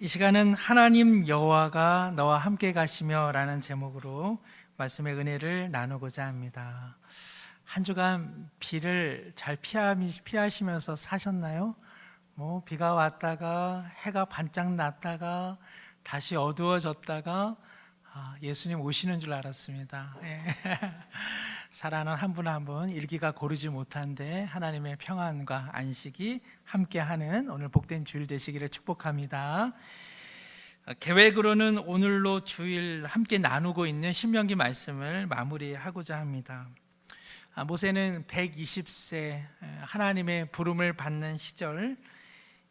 이 시간은 하나님 여호와가 너와 함께 가시며 라는 제목으로 말씀의 은혜를 나누고자 합니다. 한 주간 비를 잘 피하시면서 사셨나요? 비가 왔다가 해가 반짝 났다가 다시 어두워졌다가 예수님 오시는 줄 알았습니다. 사랑하는 한 분 한 분 일기가 고르지 못한데 하나님의 평안과 안식이 함께하는 오늘 복된 주일 되시기를 축복합니다. 계획으로는 오늘로 주일 함께 나누고 있는 신명기 말씀을 마무리하고자 합니다. 모세는 120세 하나님의 부름을 받는 시절,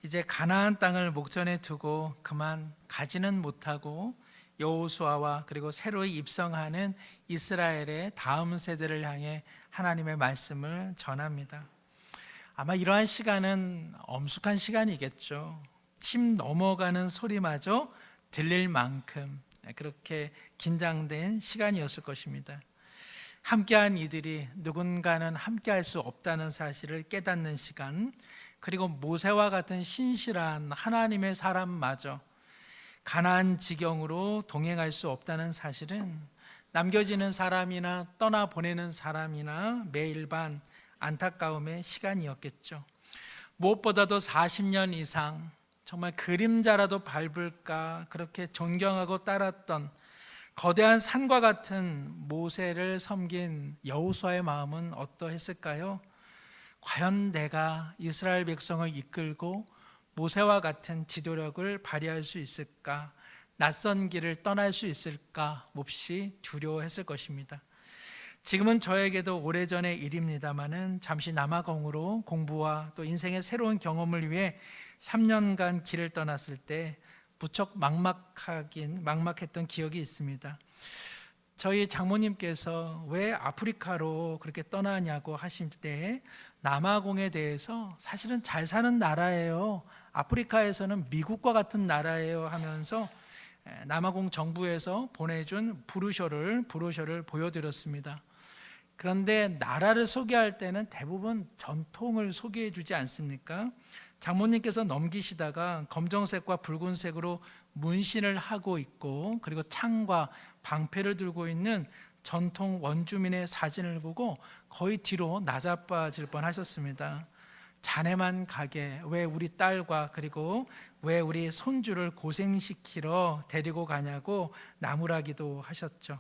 이제 가나안 땅을 목전에 두고 그만 가지는 못하고 여호수아와 그리고 새로 입성하는 이스라엘의 다음 세대를 향해 하나님의 말씀을 전합니다. 아마 이러한 시간은 엄숙한 시간이겠죠. 침 넘어가는 소리마저 들릴 만큼 그렇게 긴장된 시간이었을 것입니다. 함께한 이들이 누군가는 함께할 수 없다는 사실을 깨닫는 시간, 그리고 모세와 같은 신실한 하나님의 사람마저 가나안 지경으로 동행할 수 없다는 사실은 남겨지는 사람이나 떠나보내는 사람이나 매일 반 안타까움의 시간이었겠죠. 무엇보다도 40년 이상 정말 그림자라도 밟을까 그렇게 존경하고 따랐던 거대한 산과 같은 모세를 섬긴 여호수아의 마음은 어떠했을까요? 과연 내가 이스라엘 백성을 이끌고 모세와 같은 지도력을 발휘할 수 있을까? 낯선 길을 떠날 수 있을까? 몹시 두려워했을 것입니다. 지금은 저에게도 오래전의 일입니다마는 잠시 남아공으로 공부와 또 인생의 새로운 경험을 위해 3년간 길을 떠났을 때 무척 막막했던 기억이 있습니다. 저희 장모님께서 왜 아프리카로 그렇게 떠나냐고 하실 때 남아공에 대해서 사실은 잘 사는 나라예요, 아프리카에서는 미국과 같은 나라예요 하면서 남아공 정부에서 보내준 브로셔를 보여드렸습니다. 그런데 나라를 소개할 때는 대부분 전통을 소개해 주지 않습니까? 장모님께서 넘기시다가 검정색과 붉은색으로 문신을 하고 있고, 그리고 창과 방패를 들고 있는 전통 원주민의 사진을 보고 거의 뒤로 나자빠질 뻔하셨습니다. 자네만 가게 왜 우리 딸과 그리고 왜 우리 손주를 고생시키러 데리고 가냐고 나무라기도 하셨죠.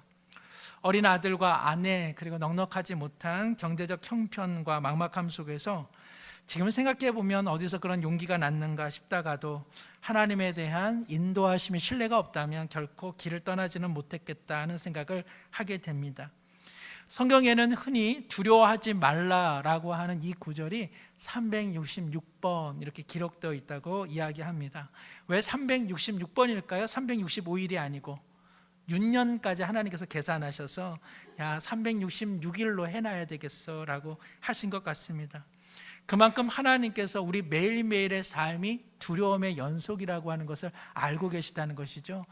어린 아들과 아내, 그리고 넉넉하지 못한 경제적 형편과 막막함 속에서 지금 생각해 보면 어디서 그런 용기가 났는가 싶다가도 하나님에 대한 인도하심의 신뢰가 없다면 결코 길을 떠나지는 못했겠다 하는 생각을 하게 됩니다. 성경에는 흔히 두려워하지 말라라고 하는 이 구절이 366번 이렇게 기록되어 있다고 이야기합니다. 왜 366번일까요? 365일이 아니고 6년까지 하나님께서 계산하셔서 366일로 해놔야 되겠어 라고 하신 것 같습니다. 그만큼 하나님께서 우리 매일매일의 삶이 두려움의 연속이라고 하는 것을 알고 계시다는 것이죠.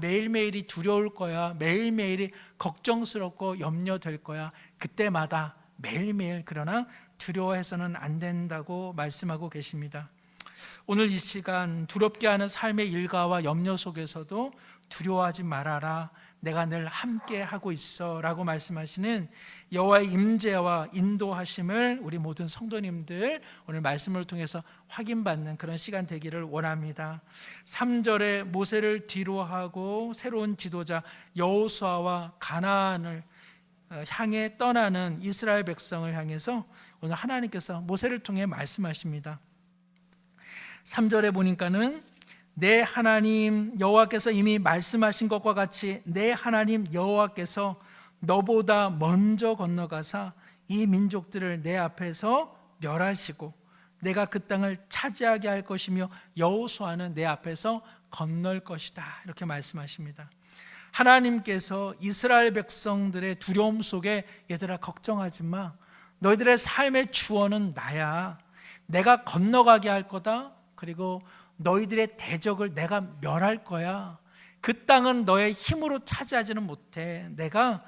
매일매일이 두려울 거야, 매일매일이 걱정스럽고 염려될 거야, 그때마다 매일매일, 그러나 두려워해서는 안 된다고 말씀하고 계십니다. 오늘 이 시간 두렵게 하는 삶의 일과와 염려 속에서도 두려워하지 말아라, 내가 늘 함께 하고 있어 라고 말씀하시는 여호와의 임재와 인도하심을 우리 모든 성도님들 오늘 말씀을 통해서 확인받는 그런 시간 되기를 원합니다. 3절에 모세를 뒤로하고 새로운 지도자 여호수아와 가나안을 향해 떠나는 이스라엘 백성을 향해서 오늘 하나님께서 모세를 통해 말씀하십니다. 3절에 보니까는 내 하나님 여호와께서 이미 말씀하신 것과 같이 내 하나님 여호와께서 너보다 먼저 건너가사 이 민족들을 내 앞에서 멸하시고 내가 그 땅을 차지하게 할 것이며 여호수아는 내 앞에서 건널 것이다, 이렇게 말씀하십니다. 하나님께서 이스라엘 백성들의 두려움 속에 얘들아 걱정하지 마, 너희들의 삶의 주원은 나야, 내가 건너가게 할 거다, 그리고 너희들의 대적을 내가 멸할 거야, 그 땅은 너의 힘으로 차지하지는 못해, 내가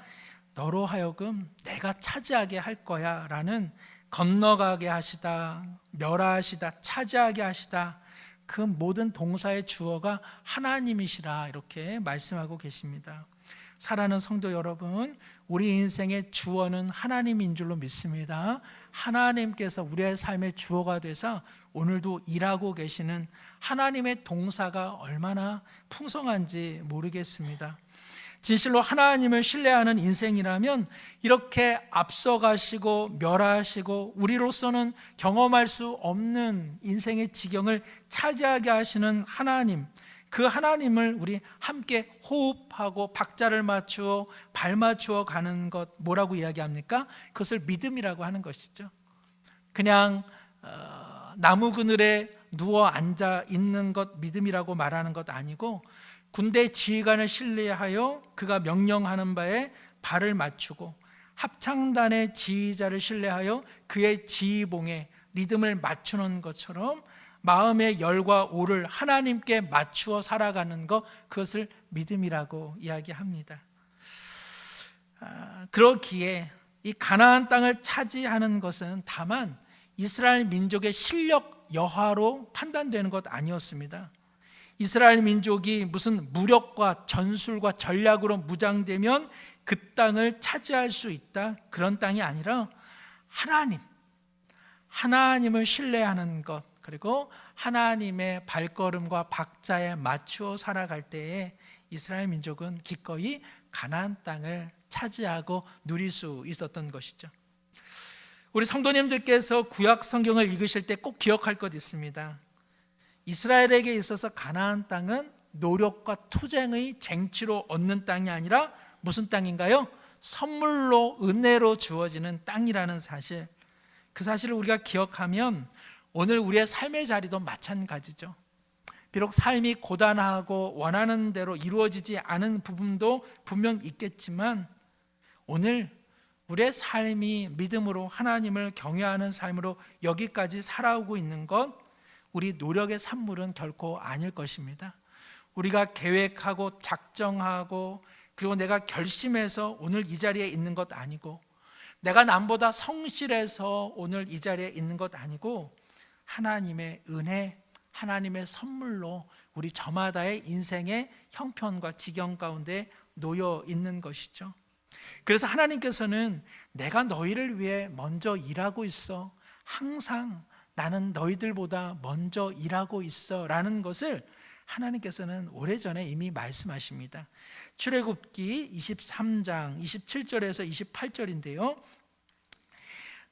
너로 하여금 내가 차지하게 할 거야 라는, 건너가게 하시다, 멸하시다, 차지하게 하시다, 그 모든 동사의 주어가 하나님이시라 이렇게 말씀하고 계십니다. 사랑하는 성도 여러분, 우리 인생의 주어는 하나님인 줄로 믿습니다. 하나님께서 우리의 삶의 주어가 되사 오늘도 일하고 계시는 하나님의 동사가 얼마나 풍성한지 모르겠습니다. 진실로 하나님을 신뢰하는 인생이라면 이렇게 앞서가시고 멸하시고 우리로서는 경험할 수 없는 인생의 지경을 차지하게 하시는 하나님, 그 하나님을 우리 함께 호흡하고 박자를 맞추어 발맞추어 가는 것, 뭐라고 이야기합니까? 그것을 믿음이라고 하는 것이죠. 그냥 나무 그늘에 누워 앉아 있는 것 믿음이라고 말하는 것 아니고, 군대 지휘관을 신뢰하여 그가 명령하는 바에 발을 맞추고 합창단의 지휘자를 신뢰하여 그의 지휘봉에 리듬을 맞추는 것처럼 마음의 열과 오를 하나님께 맞추어 살아가는 것, 그것을 믿음이라고 이야기합니다. 그렇기에 이 가나안 땅을 차지하는 것은 다만 이스라엘 민족의 실력 여하로 판단되는 것 아니었습니다. 이스라엘 민족이 무슨 무력과 전술과 전략으로 무장되면 그 땅을 차지할 수 있다, 그런 땅이 아니라 하나님을 신뢰하는 것, 그리고 하나님의 발걸음과 박자에 맞추어 살아갈 때에 이스라엘 민족은 기꺼이 가나안 땅을 차지하고 누릴 수 있었던 것이죠. 우리 성도님들께서 구약 성경을 읽으실 때 꼭 기억할 것 있습니다. 이스라엘에게 있어서 가나안 땅은 노력과 투쟁의 쟁취로 얻는 땅이 아니라 무슨 땅인가요? 선물로, 은혜로 주어지는 땅이라는 사실, 그 사실을 우리가 기억하면 오늘 우리의 삶의 자리도 마찬가지죠. 비록 삶이 고단하고 원하는 대로 이루어지지 않은 부분도 분명 있겠지만, 오늘 우리의 삶이 믿음으로 하나님을 경외하는 삶으로 여기까지 살아오고 있는 것, 우리 노력의 산물은 결코 아닐 것입니다. 우리가 계획하고 작정하고 그리고 내가 결심해서 오늘 이 자리에 있는 것 아니고, 내가 남보다 성실해서 오늘 이 자리에 있는 것 아니고, 하나님의 은혜, 하나님의 선물로 우리 저마다의 인생의 형편과 지경 가운데 놓여 있는 것이죠. 그래서 하나님께서는 내가 너희를 위해 먼저 일하고 있어, 항상 나는 너희들보다 먼저 일하고 있어 라는 것을 하나님께서는 오래전에 이미 말씀하십니다. 출애굽기 23장 27절에서 28절인데요,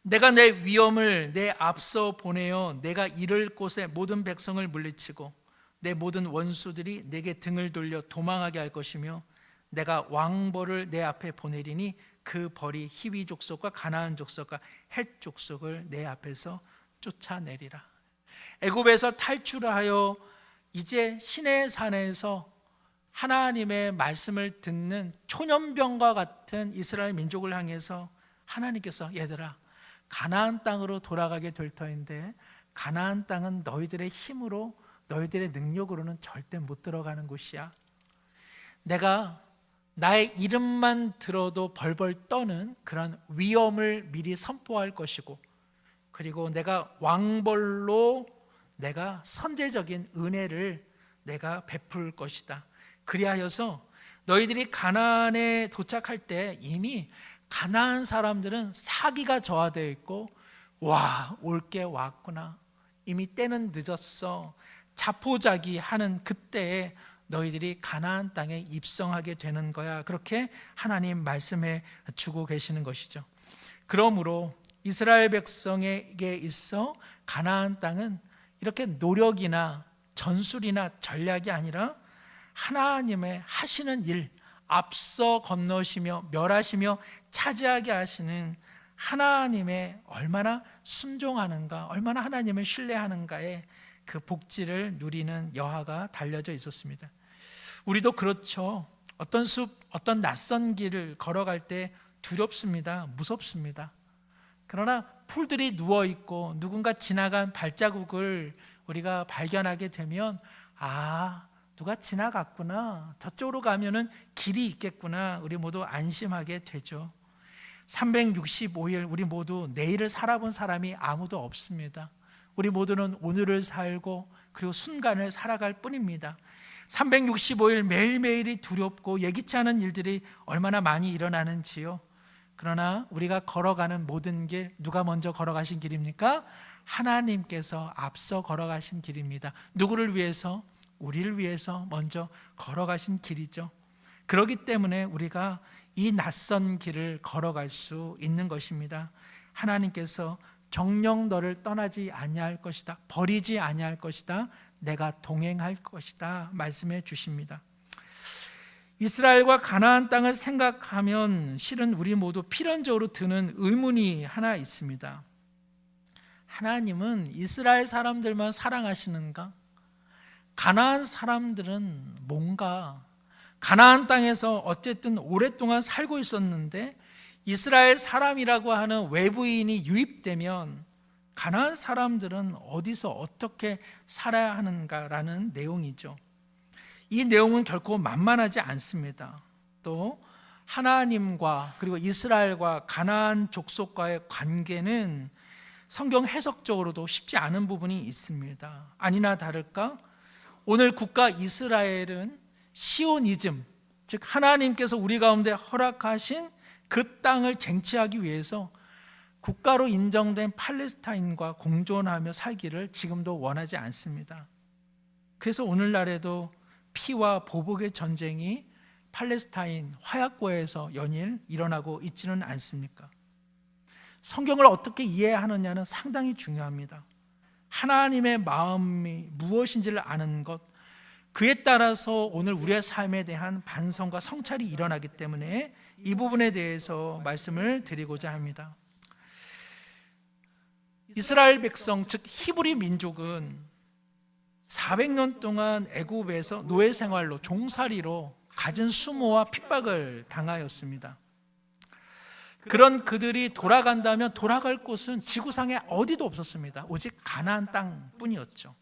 내가 내 위엄을 내 앞서 보내어 내가 이를 곳에 모든 백성을 물리치고 내 모든 원수들이 내게 등을 돌려 도망하게 할 것이며, 내가 왕벌을 내 앞에 보내리니 그 벌이 히위 족속과 가나안 족속과 헷 족속을 내 앞에서 쫓아내리라. 애굽에서 탈출하여 이제 시내 산에서 하나님의 말씀을 듣는 초년병과 같은 이스라엘 민족을 향해서 하나님께서, 얘들아, 가나안 땅으로 돌아가게 될 터인데 가나안 땅은 너희들의 힘으로, 너희들의 능력으로는 절대 못 들어가는 곳이야. 내가 나의 이름만 들어도 벌벌 떠는 그런 위엄을 미리 선포할 것이고, 그리고 내가 왕벌로 내가 선제적인 은혜를 내가 베풀 것이다. 그리하여서 너희들이 가나안에 도착할 때 이미 가나안 사람들은 사기가 저하되어 있고, 와, 올 게 왔구나, 이미 때는 늦었어, 자포자기하는 그때에 너희들이 가나안 땅에 입성하게 되는 거야. 그렇게 하나님 말씀해 주고 계시는 것이죠. 그러므로 이스라엘 백성에게 있어 가나안 땅은 이렇게 노력이나 전술이나 전략이 아니라 하나님의 하시는 일, 앞서 건너시며 멸하시며 차지하게 하시는 하나님의 얼마나 순종하는가, 얼마나 하나님을 신뢰하는가에 그 복지를 누리는 여하가 달려져 있었습니다. 우리도 그렇죠. 어떤 숲, 어떤 낯선 길을 걸어갈 때 두렵습니다. 무섭습니다. 그러나 풀들이 누워있고 누군가 지나간 발자국을 우리가 발견하게 되면, 아, 누가 지나갔구나, 저쪽으로 가면은 길이 있겠구나, 우리 모두 안심하게 되죠. 365일 우리 모두 내일을 살아본 사람이 아무도 없습니다. 우리 모두는 오늘을 살고 그리고 순간을 살아갈 뿐입니다. 365일 매일매일이 두렵고 예기치 않은 일들이 얼마나 많이 일어나는지요. 그러나 우리가 걸어가는 모든 길, 누가 먼저 걸어가신 길입니까? 하나님께서 앞서 걸어가신 길입니다. 누구를 위해서? 우리를 위해서 먼저 걸어가신 길이죠. 그렇기 때문에 우리가 이 낯선 길을 걸어갈 수 있는 것입니다. 하나님께서 정녕 너를 떠나지 아니할 것이다, 버리지 아니할 것이다, 내가 동행할 것이다 말씀해 주십니다. 이스라엘과 가나안 땅을 생각하면 실은 우리 모두 필연적으로 드는 의문이 하나 있습니다. 하나님은 이스라엘 사람들만 사랑하시는가? 가나안 사람들은 뭔가 가나안 땅에서 어쨌든 오랫동안 살고 있었는데 이스라엘 사람이라고 하는 외부인이 유입되면 가나안 사람들은 어디서 어떻게 살아야 하는가라는 내용이죠. 이 내용은 결코 만만하지 않습니다. 또 하나님과 그리고 이스라엘과 가나안 족속과의 관계는 성경 해석적으로도 쉽지 않은 부분이 있습니다. 아니나 다를까 오늘 국가 이스라엘은 시오니즘, 즉 하나님께서 우리 가운데 허락하신 그 땅을 쟁취하기 위해서 국가로 인정된 팔레스타인과 공존하며 살기를 지금도 원하지 않습니다. 그래서 오늘날에도 피와 보복의 전쟁이 팔레스타인 화약고에서 연일 일어나고 있지는 않습니까? 성경을 어떻게 이해하느냐는 상당히 중요합니다. 하나님의 마음이 무엇인지를 아는 것, 그에 따라서 오늘 우리의 삶에 대한 반성과 성찰이 일어나기 때문에 이 부분에 대해서 말씀을 드리고자 합니다. 이스라엘 백성, 즉 히브리 민족은 400년 동안 애굽에서 노예 생활로 종살이로 갖은 수모와 핍박을 당하였습니다. 그런 그들이 돌아간다면 돌아갈 곳은 지구상에 어디도 없었습니다. 오직 가나안 땅뿐이었죠.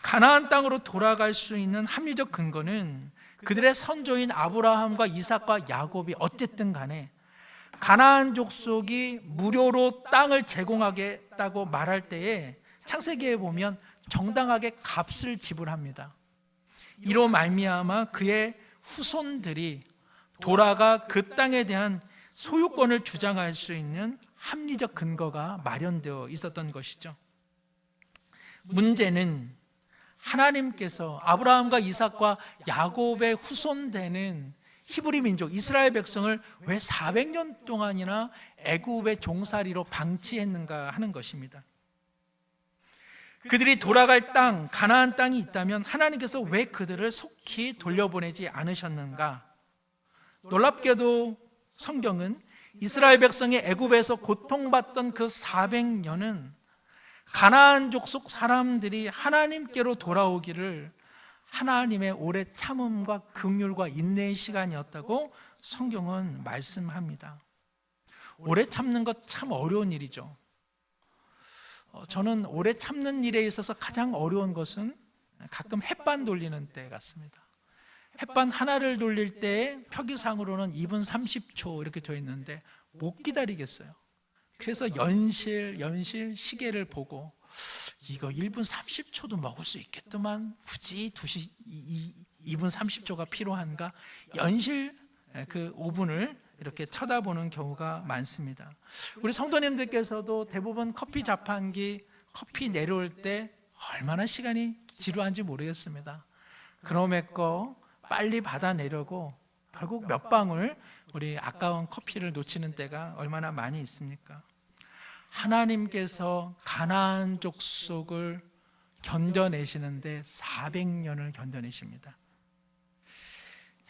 가나안 땅으로 돌아갈 수 있는 합리적 근거는 그들의 선조인 아브라함과 이삭과 야곱이 어쨌든 간에 가나안 족속이 무료로 땅을 제공하겠다고 말할 때에 창세기에 보면 정당하게 값을 지불합니다. 이로 말미암아 그의 후손들이 돌아가 그 땅에 대한 소유권을 주장할 수 있는 합리적 근거가 마련되어 있었던 것이죠. 문제는 하나님께서 아브라함과 이삭과 야곱의 후손되는 히브리 민족 이스라엘 백성을 왜 400년 동안이나 애굽의 종살이로 방치했는가 하는 것입니다. 그들이 돌아갈 땅, 가나안 땅이 있다면 하나님께서 왜 그들을 속히 돌려보내지 않으셨는가? 놀랍게도 성경은 이스라엘 백성이 애굽에서 고통받던 그 400년은 가나안 족속 사람들이 하나님께로 돌아오기를 하나님의 오래 참음과 긍휼과 인내의 시간이었다고 성경은 말씀합니다. 오래 참는 것 참 어려운 일이죠. 저는 오래 참는 일에 있어서 가장 어려운 것은 가끔 햇반 돌리는 때 같습니다. 햇반 하나를 돌릴 때 표기상으로는 2분 30초 이렇게 되어 있는데 못 기다리겠어요. 그래서 연실 시계를 보고 이거 1분 30초도 먹을 수 있겠더만 굳이 2분 30초가 필요한가? 연실 그 5분을 이렇게 쳐다보는 경우가 많습니다. 우리 성도님들께서도 대부분 커피 자판기 커피 내려올 때 얼마나 시간이 지루한지 모르겠습니다. 그럼에도 빨리 받아내려고 결국 몇 방울 우리 아까운 커피를 놓치는 때가 얼마나 많이 있습니까? 하나님께서 가나안 족속을 견뎌내시는데 400년을 견뎌내십니다.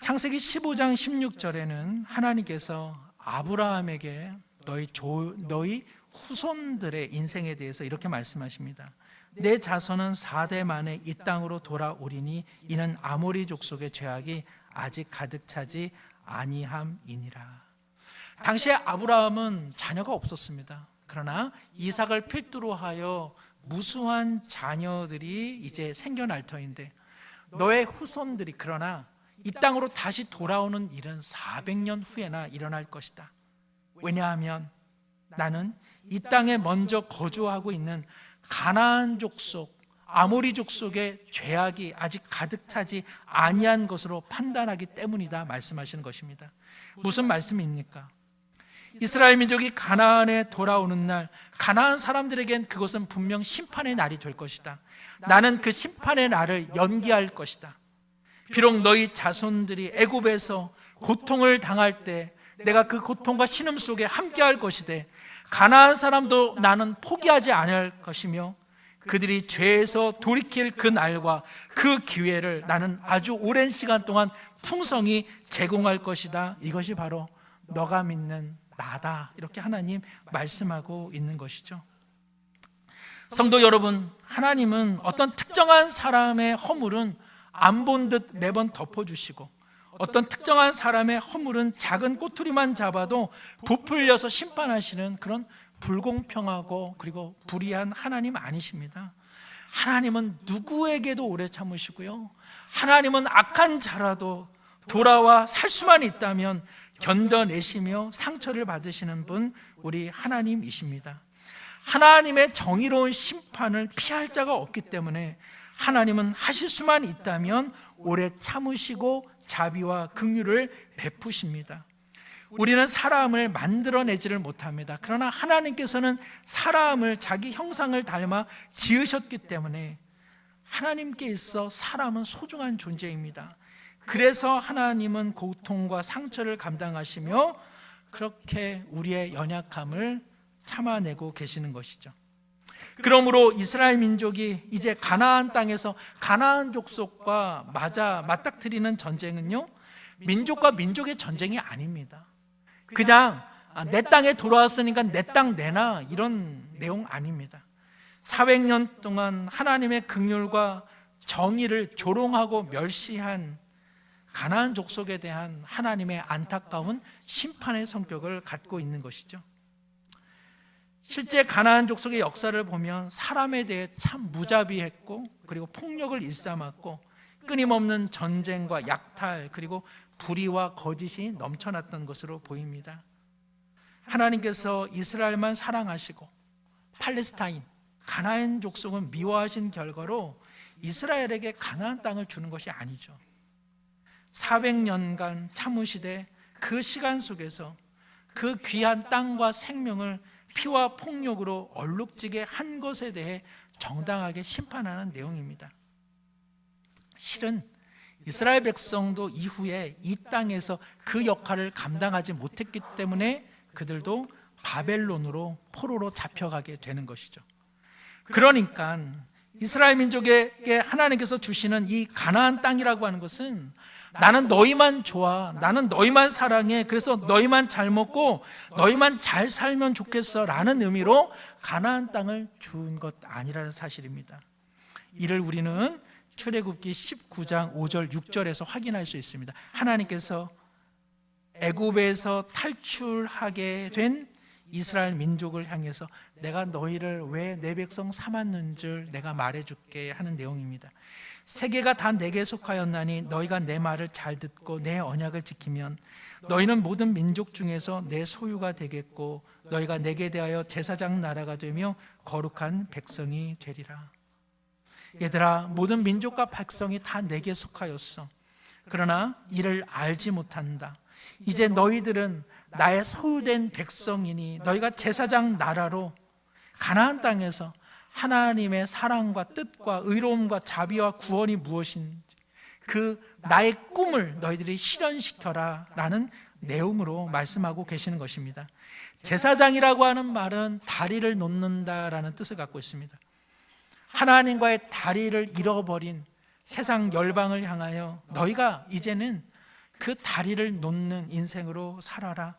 창세기 15장 16절에는 하나님께서 아브라함에게 너희 후손들의 인생에 대해서 이렇게 말씀하십니다. 내 자손은 4대 만에 이 땅으로 돌아오리니 이는 아모리 족속의 죄악이 아직 가득 차지 아니함이니라. 당시에 아브라함은 자녀가 없었습니다. 그러나 이삭을 필두로 하여 무수한 자녀들이 이제 생겨날 터인데 너의 후손들이 그러나 이 땅으로 다시 돌아오는 일은 400년 후에나 일어날 것이다. 왜냐하면 나는 이 땅에 먼저 거주하고 있는 가나안 족속 아모리족 속에 죄악이 아직 가득 차지 아니한 것으로 판단하기 때문이다 말씀하시는 것입니다. 무슨 말씀입니까? 이스라엘 민족이 가나안에 돌아오는 날, 가나안 사람들에겐 그것은 분명 심판의 날이 될 것이다. 나는 그 심판의 날을 연기할 것이다. 비록 너희 자손들이 애굽에서 고통을 당할 때 내가 그 고통과 신음 속에 함께할 것이되, 가나안 사람도 나는 포기하지 않을 것이며 그들이 죄에서 돌이킬 그 날과 그 기회를 나는 아주 오랜 시간 동안 풍성히 제공할 것이다. 이것이 바로 너가 믿는 나다. 이렇게 하나님 말씀하고 있는 것이죠. 성도 여러분, 하나님은 어떤 특정한 사람의 허물은 안 본 듯 매번 덮어주시고, 어떤 특정한 사람의 허물은 작은 꼬투리만 잡아도 부풀려서 심판하시는 그런 불공평하고 그리고 불의한 하나님 아니십니다. 하나님은 누구에게도 오래 참으시고요, 하나님은 악한 자라도 돌아와 살 수만 있다면 견뎌내시며 상처를 받으시는 분, 우리 하나님이십니다. 하나님의 정의로운 심판을 피할 자가 없기 때문에 하나님은 하실 수만 있다면 오래 참으시고 자비와 긍휼을 베푸십니다. 우리는 사람을 만들어내지를 못합니다. 그러나 하나님께서는 사람을 자기 형상을 닮아 지으셨기 때문에 하나님께 있어 사람은 소중한 존재입니다. 그래서 하나님은 고통과 상처를 감당하시며 그렇게 우리의 연약함을 참아내고 계시는 것이죠. 그러므로 이스라엘 민족이 이제 가나안 땅에서 가나안 족속과 맞닥뜨리는 전쟁은요, 민족과 민족의 전쟁이 아닙니다. 그냥 내 땅에 돌아왔으니까 내 땅 내놔, 이런 내용 아닙니다. 400년 동안 하나님의 긍휼과 정의를 조롱하고 멸시한 가나안 족속에 대한 하나님의 안타까운 심판의 성격을 갖고 있는 것이죠. 실제 가나안 족속의 역사를 보면 사람에 대해 참 무자비했고, 그리고 폭력을 일삼았고, 끊임없는 전쟁과 약탈, 그리고 불의와 거짓이 넘쳐났던 것으로 보입니다. 하나님께서 이스라엘만 사랑하시고 팔레스타인, 가나안 족속은 미워하신 결과로 이스라엘에게 가나안 땅을 주는 것이 아니죠. 400년간 참으시되 그 시간 속에서 그 귀한 땅과 생명을 피와 폭력으로 얼룩지게 한 것에 대해 정당하게 심판하는 내용입니다. 실은 이스라엘 백성도 이후에 이 땅에서 그 역할을 감당하지 못했기 때문에 그들도 바벨론으로 포로로 잡혀가게 되는 것이죠. 그러니까 이스라엘 민족에게 하나님께서 주시는 이 가나안 땅이라고 하는 것은 나는 너희만 좋아, 나는 너희만 사랑해, 그래서 너희만 잘 먹고 너희만 잘 살면 좋겠어 라는 의미로 가나안 땅을 준 것 아니라는 사실입니다. 이를 우리는 출애굽기 19장 5절 6절에서 확인할 수 있습니다. 하나님께서 애굽에서 탈출하게 된 이스라엘 민족을 향해서 내가 너희를 왜 내 백성 삼았는 줄 내가 말해줄게 하는 내용입니다. 세계가 다 내게 속하였나니 너희가 내 말을 잘 듣고 내 언약을 지키면 너희는 모든 민족 중에서 내 소유가 되겠고 너희가 내게 대하여 제사장 나라가 되며 거룩한 백성이 되리라. 얘들아, 모든 민족과 백성이 다 내게 속하였어. 그러나 이를 알지 못한다. 이제 너희들은 나의 소유된 백성이니 너희가 제사장 나라로 가나안 땅에서 하나님의 사랑과 뜻과 의로움과 자비와 구원이 무엇인지 그 나의 꿈을 너희들이 실현시켜라 라는 내용으로 말씀하고 계시는 것입니다. 제사장이라고 하는 말은 다리를 놓는다라는 뜻을 갖고 있습니다. 하나님과의 다리를 잃어버린 세상 열방을 향하여 너희가 이제는 그 다리를 놓는 인생으로 살아라.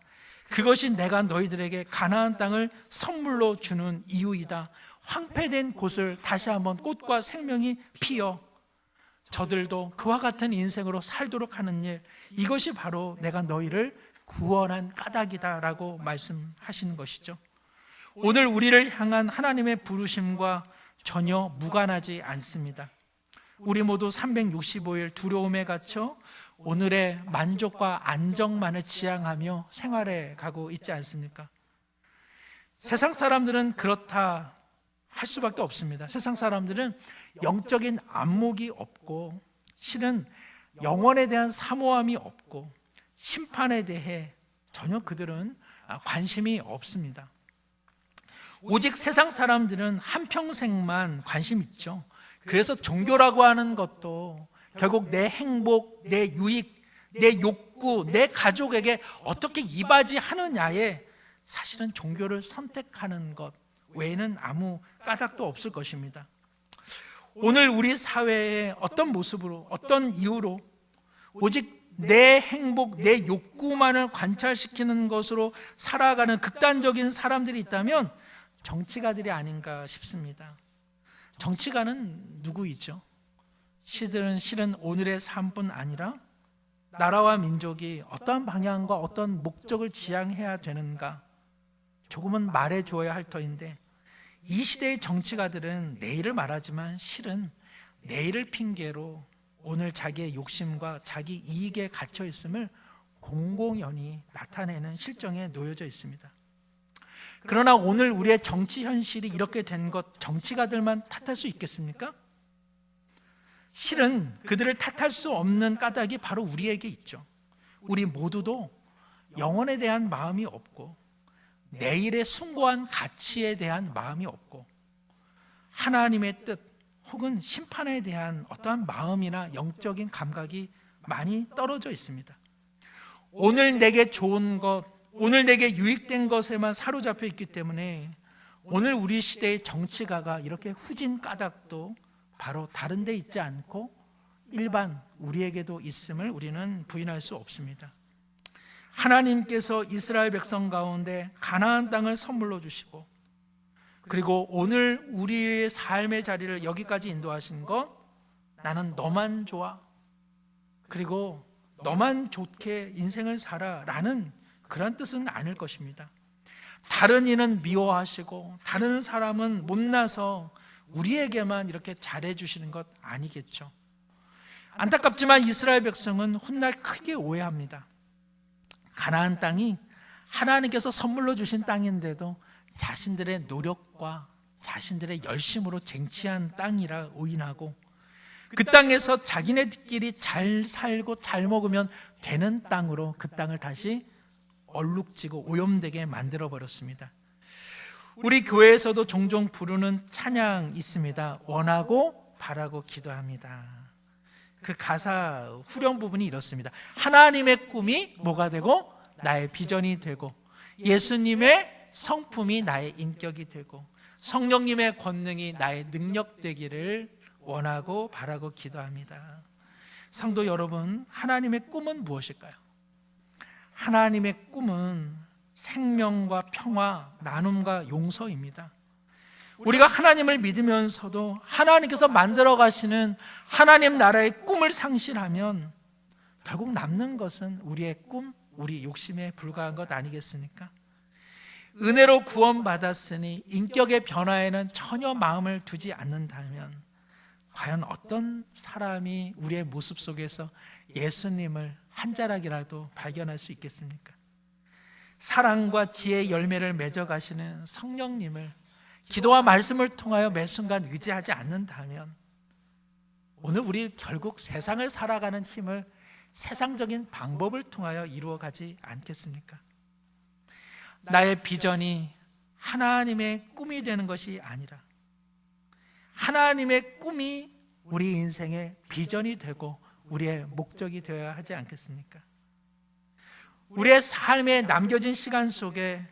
그것이 내가 너희들에게 가나안 땅을 선물로 주는 이유이다. 황폐된 곳을 다시 한번 꽃과 생명이 피어 저들도 그와 같은 인생으로 살도록 하는 일, 이것이 바로 내가 너희를 구원한 까닭이다라고 말씀하시는 것이죠. 오늘 우리를 향한 하나님의 부르심과 전혀 무관하지 않습니다. 우리 모두 365일 두려움에 갇혀 오늘의 만족과 안정만을 지향하며 생활해 가고 있지 않습니까? 세상 사람들은 그렇다 할 수밖에 없습니다. 세상 사람들은 영적인 안목이 없고, 실은 영혼에 대한 사모함이 없고, 심판에 대해 전혀 그들은 관심이 없습니다. 오직 세상 사람들은 한평생만 관심 있죠. 그래서 종교라고 하는 것도 결국 내 행복, 내 유익, 내 욕구, 내 가족에게 어떻게 이바지하느냐에 사실은 종교를 선택하는 것 외에는 아무 까닭도 없을 것입니다. 오늘 우리 사회에 어떤 모습으로, 어떤 이유로 오직 내 행복, 내 욕구만을 관찰시키는 것으로 살아가는 극단적인 사람들이 있다면 정치가들이 아닌가 싶습니다. 정치가는 누구이죠? 실은 오늘의 삶뿐 아니라 나라와 민족이 어떠한 방향과 어떤 목적을 지향해야 되는가 조금은 말해주어야 할 터인데, 이 시대의 정치가들은 내일을 말하지만 실은 내일을 핑계로 오늘 자기의 욕심과 자기 이익에 갇혀 있음을 공공연히 나타내는 실정에 놓여져 있습니다. 그러나 오늘 우리의 정치 현실이 이렇게 된 것 정치가들만 탓할 수 있겠습니까? 실은 그들을 탓할 수 없는 까닭이 바로 우리에게 있죠. 우리 모두도 영혼에 대한 마음이 없고, 내일의 숭고한 가치에 대한 마음이 없고, 하나님의 뜻 혹은 심판에 대한 어떠한 마음이나 영적인 감각이 많이 떨어져 있습니다. 오늘 내게 좋은 것, 오늘 내게 유익된 것에만 사로잡혀 있기 때문에 오늘 우리 시대의 정치가가 이렇게 후진 까닭도 바로 다른 데 있지 않고 일반 우리에게도 있음을 우리는 부인할 수 없습니다. 하나님께서 이스라엘 백성 가운데 가나안 땅을 선물로 주시고, 그리고 오늘 우리의 삶의 자리를 여기까지 인도하신 것, 나는 너만 좋아, 그리고 너만 좋게 인생을 살아라는 그런 뜻은 아닐 것입니다. 다른 이는 미워하시고 다른 사람은 못나서 우리에게만 이렇게 잘해주시는 것 아니겠죠. 안타깝지만 이스라엘 백성은 훗날 크게 오해합니다. 가나안 땅이 하나님께서 선물로 주신 땅인데도 자신들의 노력과 자신들의 열심으로 쟁취한 땅이라 오인하고, 그 땅에서 자기네들끼리 잘 살고 잘 먹으면 되는 땅으로 그 땅을 다시 얼룩지고 오염되게 만들어버렸습니다. 우리 교회에서도 종종 부르는 찬양 있습니다. 원하고 바라고 기도합니다. 그 가사 후렴 부분이 이렇습니다. 하나님의 꿈이 뭐가 되고 나의 비전이 되고, 예수님의 성품이 나의 인격이 되고, 성령님의 권능이 나의 능력 되기를 원하고 바라고 기도합니다. 성도 여러분, 하나님의 꿈은 무엇일까요? 하나님의 꿈은 생명과 평화, 나눔과 용서입니다. 우리가 하나님을 믿으면서도 하나님께서 만들어 가시는 하나님 나라의 꿈을 상실하면 결국 남는 것은 우리의 꿈, 우리 욕심에 불과한 것 아니겠습니까? 은혜로 구원받았으니 인격의 변화에는 전혀 마음을 두지 않는다면 과연 어떤 사람이 우리의 모습 속에서 예수님을 한 자락이라도 발견할 수 있겠습니까? 사랑과 지혜의 열매를 맺어가시는 성령님을 기도와 말씀을 통하여 매 순간 의지하지 않는다면 오늘 우리 결국 세상을 살아가는 힘을 세상적인 방법을 통하여 이루어가지 않겠습니까? 나의 비전이 하나님의 꿈이 되는 것이 아니라 하나님의 꿈이 우리 인생의 비전이 되고 우리의 목적이 되어야 하지 않겠습니까? 우리의 삶에 남겨진 시간 속에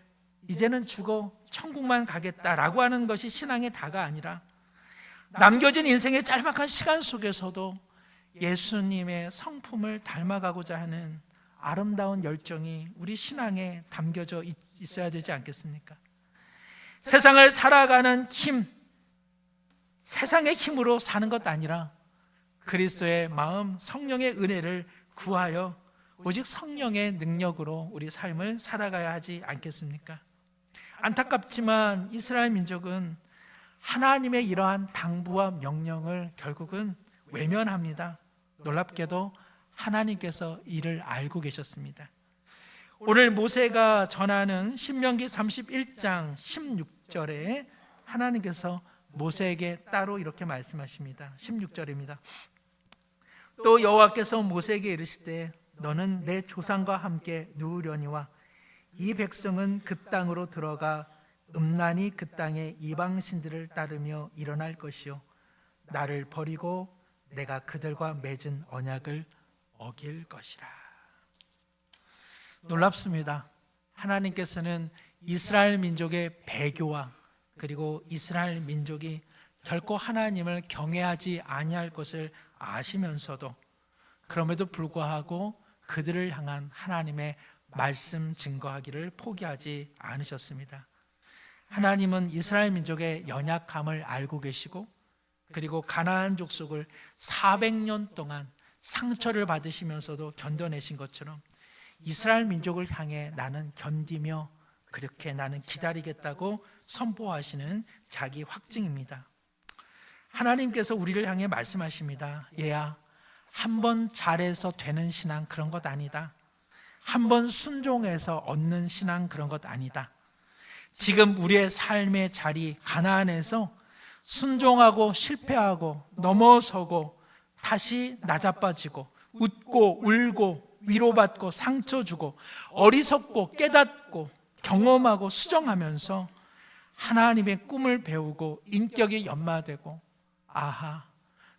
이제는 죽어 천국만 가겠다라고 하는 것이 신앙의 다가 아니라 남겨진 인생의 짤막한 시간 속에서도 예수님의 성품을 닮아가고자 하는 아름다운 열정이 우리 신앙에 담겨져 있어야 되지 않겠습니까? 세상을 살아가는 힘, 세상의 힘으로 사는 것 아니라 그리스도의 마음, 성령의 은혜를 구하여 오직 성령의 능력으로 우리 삶을 살아가야 하지 않겠습니까? 안타깝지만 이스라엘 민족은 하나님의 이러한 당부와 명령을 결국은 외면합니다. 놀랍게도 하나님께서 이를 알고 계셨습니다. 오늘 모세가 전하는 신명기 31장 16절에 하나님께서 모세에게 따로 이렇게 말씀하십니다. 16절입니다. 또 여호와께서 모세에게 이르시되 너는 내 조상과 함께 누우려니와 이 백성은 그 땅으로 들어가 음란히 그 땅의 이방신들을 따르며 일어날 것이요 나를 버리고 내가 그들과 맺은 언약을 어길 것이라. 놀랍습니다. 하나님께서는 이스라엘 민족의 배교와 그리고 이스라엘 민족이 결코 하나님을 경외하지 아니할 것을 아시면서도 그럼에도 불구하고 그들을 향한 하나님의 말씀 증거하기를 포기하지 않으셨습니다. 하나님은 이스라엘 민족의 연약함을 알고 계시고 그리고 가나안 족속을 400년 동안 상처를 받으시면서도 견뎌내신 것처럼 이스라엘 민족을 향해 나는 견디며 그렇게 나는 기다리겠다고 선포하시는 자기 확증입니다. 하나님께서 우리를 향해 말씀하십니다. 얘야, 한번 잘해서 되는 신앙 그런 것 아니다. 한번 순종해서 얻는 신앙 그런 것 아니다. 지금 우리의 삶의 자리 가나안에서 순종하고 실패하고 넘어서고 다시 낮아빠지고 웃고 울고 위로받고 상처 주고 어리석고 깨닫고 경험하고 수정하면서 하나님의 꿈을 배우고 인격이 연마되고 아하,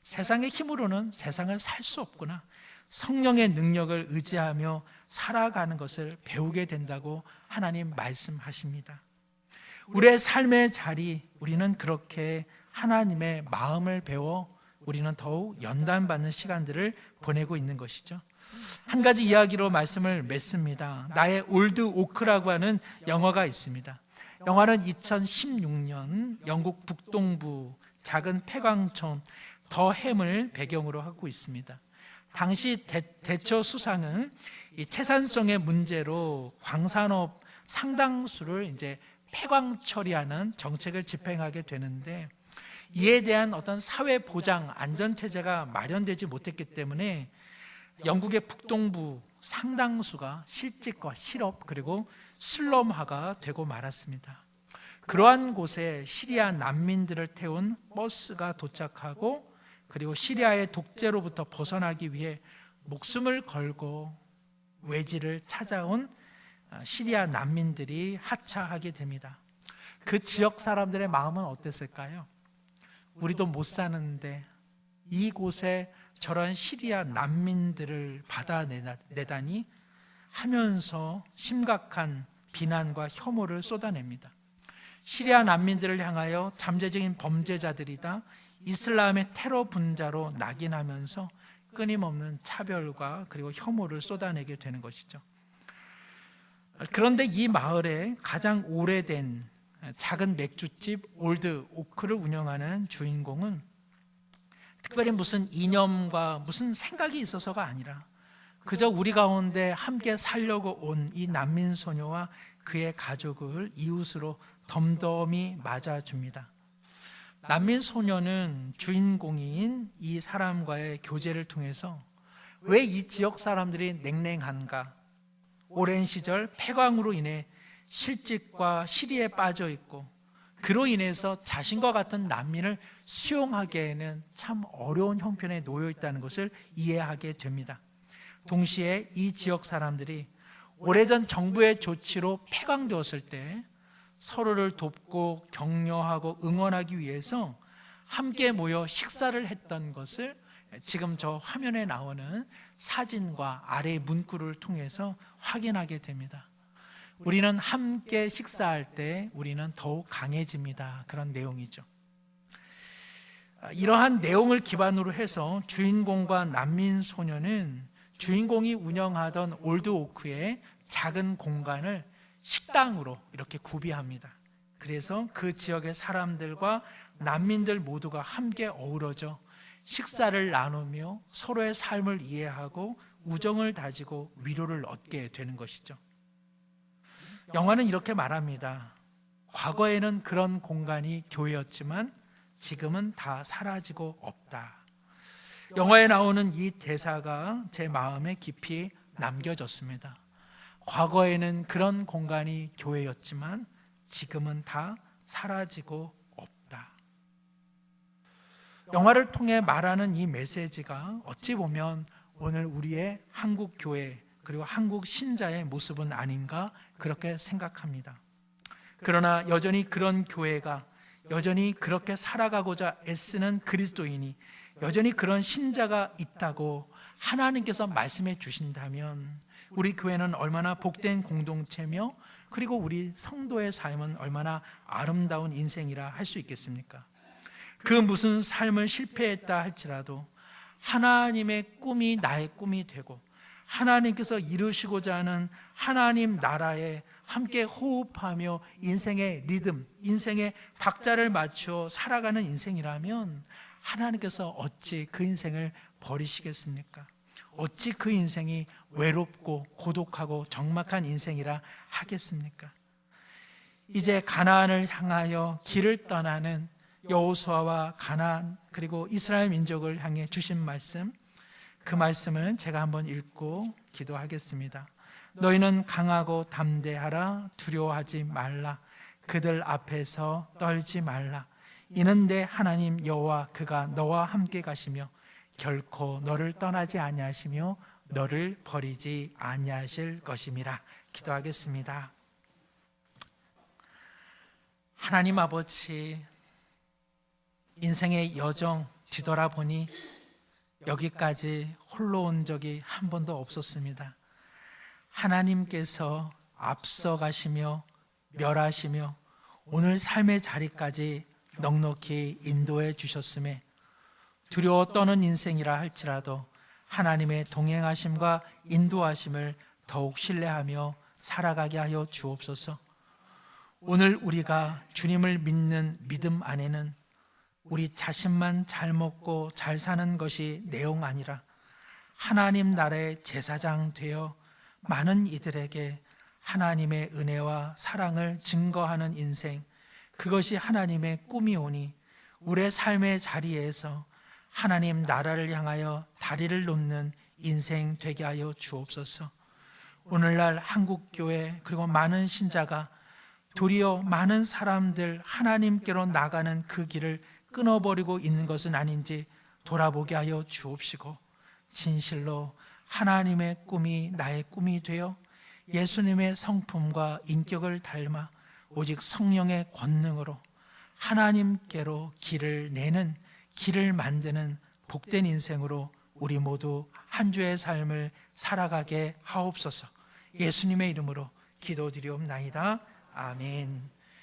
세상의 힘으로는 세상을 살 수 없구나. 성령의 능력을 의지하며 살아가는 것을 배우게 된다고 하나님 말씀하십니다. 우리의 삶의 자리, 우리는 그렇게 하나님의 마음을 배워 우리는 더욱 연단받는 시간들을 보내고 있는 것이죠. 한 가지 이야기로 말씀을 맺습니다. 나의 올드 오크라고 하는 영화가 있습니다. 영화는 2016년 영국 북동부 작은 폐광촌 더햄을 배경으로 하고 있습니다. 당시 대처 수상은 이 채산성의 문제로 광산업 상당수를 이제 폐광 처리하는 정책을 집행하게 되는데 이에 대한 어떤 사회 보장 안전 체제가 마련되지 못했기 때문에 영국의 북동부 상당수가 실직과 실업 그리고 슬럼화가 되고 말았습니다. 그러한 곳에 시리아 난민들을 태운 버스가 도착하고 그리고 시리아의 독재로부터 벗어나기 위해 목숨을 걸고 외지를 찾아온 시리아 난민들이 하차하게 됩니다. 그 지역 사람들의 마음은 어땠을까요? 우리도 못 사는데 이곳에 저런 시리아 난민들을 받아내다니 하면서 심각한 비난과 혐오를 쏟아냅니다. 시리아 난민들을 향하여 잠재적인 범죄자들이다, 이슬람의 테러 분자로 낙인하면서 끊임없는 차별과 그리고 혐오를 쏟아내게 되는 것이죠. 그런데 이 마을에 가장 오래된 작은 맥주집 올드 오크를 운영하는 주인공은 특별히 무슨 이념과 무슨 생각이 있어서가 아니라 그저 우리 가운데 함께 살려고 온 이 난민 소녀와 그의 가족을 이웃으로 덤덤히 맞아줍니다. 난민 소녀는 주인공인 이 사람과의 교제를 통해서 왜 이 지역 사람들이 냉랭한가? 오랜 시절 폐광으로 인해 실직과 시리에 빠져 있고 그로 인해서 자신과 같은 난민을 수용하기에는 참 어려운 형편에 놓여 있다는 것을 이해하게 됩니다. 동시에 이 지역 사람들이 오래전 정부의 조치로 폐광되었을 때 서로를 돕고 격려하고 응원하기 위해서 함께 모여 식사를 했던 것을 지금 저 화면에 나오는 사진과 아래의 문구를 통해서 확인하게 됩니다. 우리는 함께 식사할 때 우리는 더욱 강해집니다. 그런 내용이죠. 이러한 내용을 기반으로 해서 주인공과 난민 소녀는 주인공이 운영하던 올드 오크의 작은 공간을 식당으로 이렇게 구비합니다. 그래서 그 지역의 사람들과 난민들 모두가 함께 어우러져 식사를 나누며 서로의 삶을 이해하고 우정을 다지고 위로를 얻게 되는 것이죠. 영화는 이렇게 말합니다. 과거에는 그런 공간이 교회였지만 지금은 다 사라지고 없다. 영화에 나오는 이 대사가 제 마음에 깊이 남겨졌습니다. 과거에는 그런 공간이 교회였지만 지금은 다 사라지고 없다. 영화를 통해 말하는 이 메시지가 어찌 보면 오늘 우리의 한국 교회 그리고 한국 신자의 모습은 아닌가 그렇게 생각합니다. 그러나 여전히 그런 교회가, 여전히 그렇게 살아가고자 애쓰는 그리스도인이, 여전히 그런 신자가 있다고 하나님께서 말씀해 주신다면 우리 교회는 얼마나 복된 공동체며 그리고 우리 성도의 삶은 얼마나 아름다운 인생이라 할 수 있겠습니까? 그 무슨 삶을 실패했다 할지라도 하나님의 꿈이 나의 꿈이 되고 하나님께서 이루시고자 하는 하나님 나라에 함께 호흡하며 인생의 리듬, 인생의 박자를 맞추어 살아가는 인생이라면 하나님께서 어찌 그 인생을 버리시겠습니까? 어찌 그 인생이 외롭고 고독하고 적막한 인생이라 하겠습니까? 이제 가나안을 향하여 길을 떠나는 여호수아와 가나안 그리고 이스라엘 민족을 향해 주신 말씀, 그 말씀을 제가 한번 읽고 기도하겠습니다. 너희는 강하고 담대하라. 두려워하지 말라. 그들 앞에서 떨지 말라. 이는 내 하나님 여호와 그가 너와 함께 가시며 결코 너를 떠나지 아니하시며 너를 버리지 아니하실 것임이라. 기도하겠습니다. 하나님 아버지, 인생의 여정 뒤돌아보니 여기까지 홀로 온 적이 한 번도 없었습니다. 하나님께서 앞서가시며 멸하시며 오늘 삶의 자리까지 넉넉히 인도해 주셨음에 두려워 떠는 인생이라 할지라도 하나님의 동행하심과 인도하심을 더욱 신뢰하며 살아가게 하여 주옵소서. 오늘 우리가 주님을 믿는 믿음 안에는 우리 자신만 잘 먹고 잘 사는 것이 내용 아니라 하나님 나라의 제사장 되어 많은 이들에게 하나님의 은혜와 사랑을 증거하는 인생, 그것이 하나님의 꿈이오니 우리의 삶의 자리에서 하나님 나라를 향하여 다리를 놓는 인생 되게 하여 주옵소서. 오늘날 한국교회 그리고 많은 신자가 도리어 많은 사람들 하나님께로 나가는 그 길을 끊어버리고 있는 것은 아닌지 돌아보게 하여 주옵시고 진실로 하나님의 꿈이 나의 꿈이 되어 예수님의 성품과 인격을 닮아 오직 성령의 권능으로 하나님께로 길을 내는, 길을 만드는 복된 인생으로 우리 모두 한 주의 삶을 살아가게 하옵소서. 예수님의 이름으로 기도드리옵나이다. 아멘.